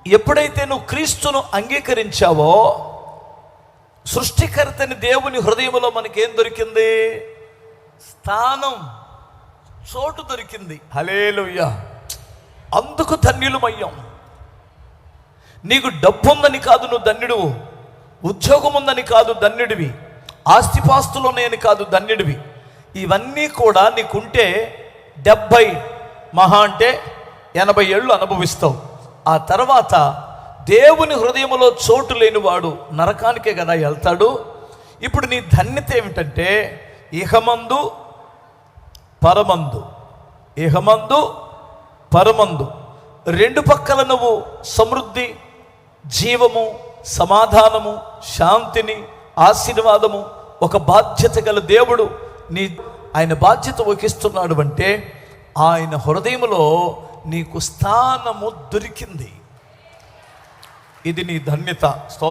ఎప్పుడైతే నువ్వు క్రీస్తును అంగీకరించావో, సృష్టికర్తని దేవుని హృదయంలో మనకేం దొరికింది? స్థానం, చోటు దొరికింది. హల్లెలూయా. అందుకు ధన్యులమయ్యాం. నీకు డబ్బు ఉందని కాదు నువ్వు ధన్యుడువు, ఉద్యోగం ఉందని కాదు ధన్యుడివి, ఆస్తిపాస్తులు ఉన్నాయని కాదు ధన్యుడివి. ఇవన్నీ కూడా నీకుంటే 70 మహా అంటే 80 ఏళ్ళు అనుభవిస్తావు. ఆ తర్వాత దేవుని హృదయంలో చోటు లేనివాడు నరకానికే కదా వెళ్తాడు. ఇప్పుడు నీ ధన్యత ఏమిటంటే ఇహమందు పరమందు, ఇహమందు పరమందు రెండు పక్కల నువ్వు సమృద్ధి, జీవము, సమాధానము, శాంతిని, ఆశీర్వాదము, ఒక బాధ్యత గల దేవుడు ఆయన బాధ్యత వహిస్తున్నాడు అంటే ఆయన హృదయంలో నీకు స్థానము దొరికింది. ఇది నీ ధన్యత.